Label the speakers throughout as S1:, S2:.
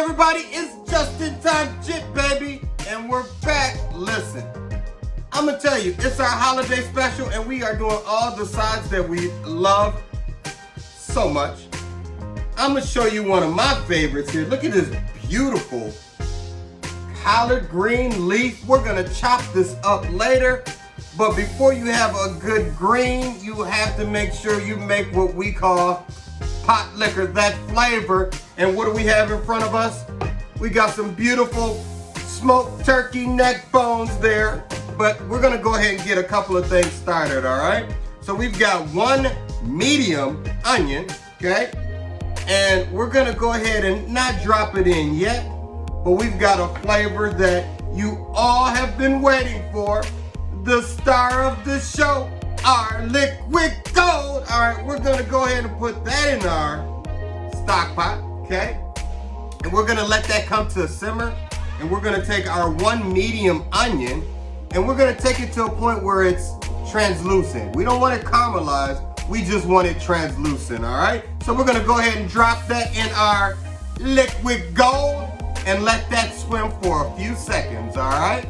S1: everybody, it's Just in Time Jit, baby, and we're back. Listen, I'm gonna tell you, it's our holiday special, and we are doing all the sides that we love so much. I'm gonna show you one of my favorites here. Look at this beautiful collard green leaf. We're gonna chop this up later, but before you have a good green, you have to make sure you make what we call pot liquor, that flavor. And what do we have in front of us? We got some beautiful smoked turkey neck bones there, but we're gonna go ahead and get a couple of things started, all right? So we've got one medium onion, okay? And we're gonna go ahead and not drop it in yet, but we've got a flavor that you all have been waiting for, the star of the show, our liquid gold. All right, we're gonna go ahead and put that in our stock pot, okay? And we're gonna let that come to a simmer. And we're gonna take our one medium onion and we're gonna take it to a point where it's translucent. We don't want it caramelized, we just want it translucent, all right? So we're gonna go ahead and drop that in our liquid gold and let that swim for a few seconds, all right?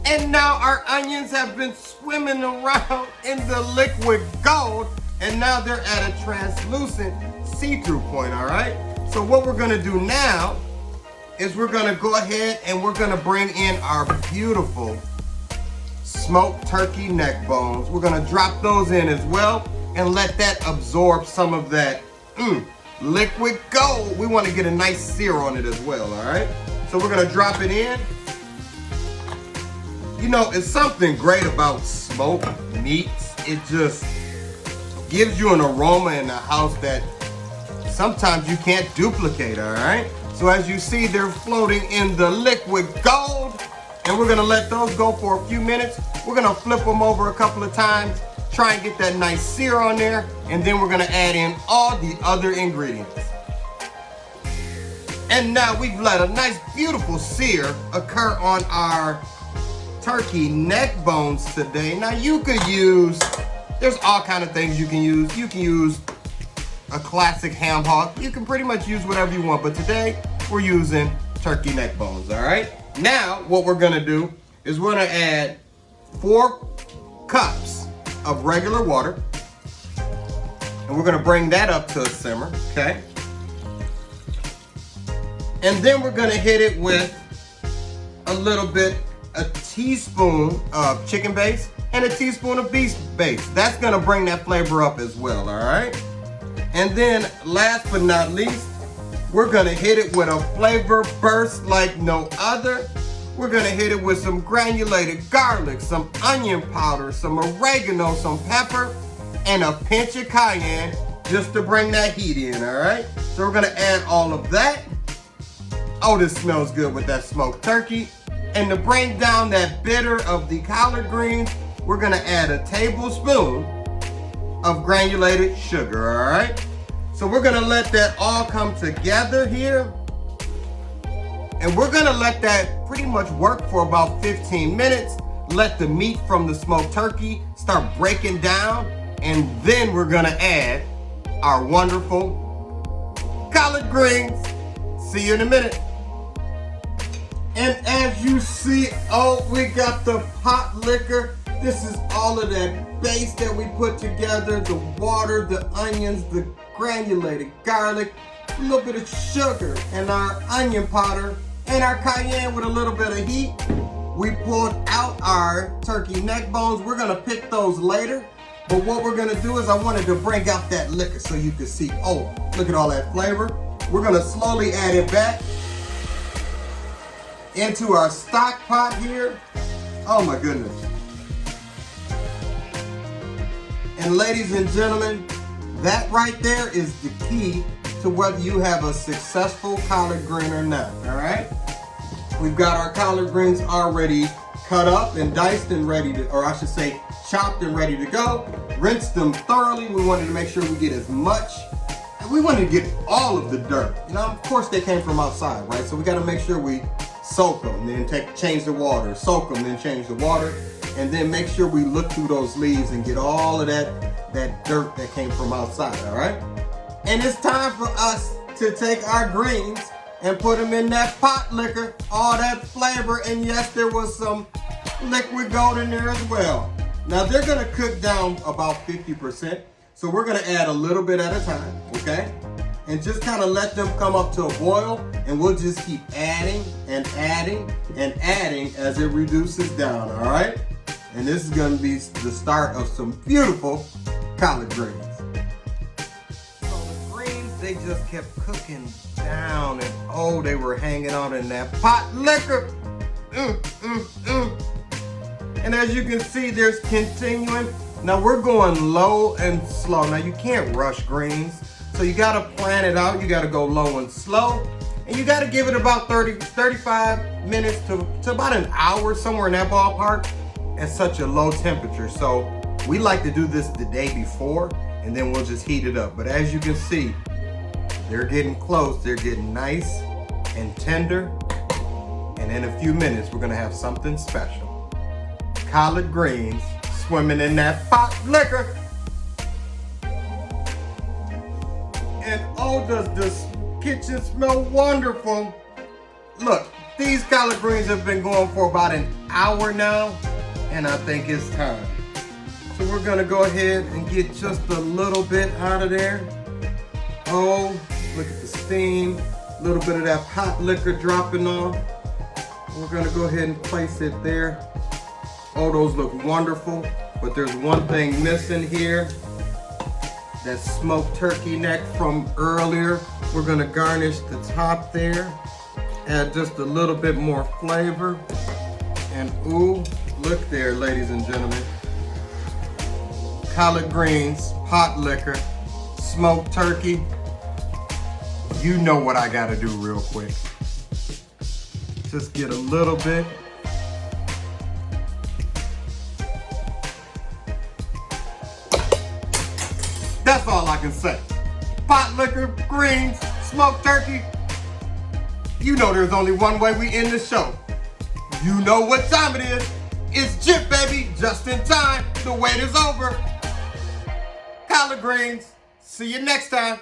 S1: And now our onions have been swimming around in the liquid gold, and now they're at a translucent see-through point, all right? So what we're gonna do now is we're gonna go ahead and we're gonna bring in our beautiful smoked turkey neck bones. We're gonna drop those in as well and let that absorb some of that liquid gold. We wanna get a nice sear on it as well, all right? So we're gonna drop it in. You know, it's something great about smoked meats. It just gives you an aroma in the house that sometimes you can't duplicate, all right? So as you see, they're floating in the liquid gold, and we're gonna let those go for a few minutes. We're gonna flip them over a couple of times, try and get that nice sear on there, and then we're gonna add in all the other ingredients. And now we've let a nice, beautiful sear occur on our turkey neck bones today. Now you could use, there's all kind of things you can use. You can use a classic ham hock. You can pretty much use whatever you want, but today we're using turkey neck bones, all right? Now what we're gonna do is we're gonna add 4 cups of regular water, and we're gonna bring that up to a simmer, okay? And then we're gonna hit it with a teaspoon of chicken base and a teaspoon of beef base. That's gonna bring that flavor up as well, all right? And then last but not least, we're gonna hit it with a flavor burst like no other. We're gonna hit it with some granulated garlic, some onion powder, some oregano, some pepper, and a pinch of cayenne just to bring that heat in, all right? So we're gonna add all of that. Oh, this smells good with that smoked turkey. And to bring down that bitter of the collard greens, we're gonna add a tablespoon of granulated sugar, all right? So we're gonna let that all come together here. And we're gonna let that pretty much work for about 15 minutes. Let the meat from the smoked turkey start breaking down. And then we're gonna add our wonderful collard greens. See you in a minute. And as you see, oh, we got the pot liquor. This is all of that base that we put together, the water, the onions, the granulated garlic, a little bit of sugar, and our onion powder, and our cayenne with a little bit of heat. We pulled out our turkey neck bones. We're gonna pick those later. But what we're gonna do is I wanted to bring out that liquor so you can see, oh, look at all that flavor. We're gonna slowly add it back into our stock pot here. Oh my goodness. And ladies and gentlemen, that right there is the key to whether you have a successful collard green or not, all right? We've got our collard greens already cut up and diced and ready to, or I should say chopped and ready to go. Rinse them thoroughly. We wanted to make sure we get as much, and we wanted to get all of the dirt. You know, of course they came from outside, right? So we gotta make sure we soak them, then change the water, soak them, then change the water, and then make sure we look through those leaves and get all of that dirt that came from outside, all right? And it's time for us to take our greens and put them in that pot liquor, all that flavor, and yes, there was some liquid gold in there as well. Now they're gonna cook down about 50%, so we're gonna add a little bit at a time, okay? And just kind of let them come up to a boil, and we'll just keep adding and adding and adding as it reduces down, all right? And this is gonna be the start of some beautiful collard greens. So the greens, they just kept cooking down, and oh, they were hanging out in that pot liquor. And as you can see, there's continuing. Now we're going low and slow. Now you can't rush greens, so you gotta plan it out. You gotta go low and slow, and you gotta give it about 35 minutes to about an hour, somewhere in that ballpark, at such a low temperature. So we like to do this the day before, and then we'll just heat it up. But as you can see, they're getting close. They're getting nice and tender. And in a few minutes, we're gonna have something special. Collard greens swimming in that pot liquor. And oh, does this kitchen smell wonderful. Look, these collard greens have been going for about an hour now, and I think it's time. So we're gonna go ahead and get just a little bit out of there. Oh, look at the steam, a little bit of that pot liquor dropping off. We're gonna go ahead and place it there. Oh, those look wonderful, but there's one thing missing here. That smoked turkey neck from earlier. We're gonna garnish the top there, add just a little bit more flavor. And ooh, look there, ladies and gentlemen. Collard greens, pot liquor, smoked turkey. You know what I gotta do real quick. Just get a little bit. That's all I can say. Pot liquor, greens, smoked turkey. You know there's only one way we end the show. You know what time it is. It's Jip, baby, just in time. The wait is over. Collard greens. See you next time.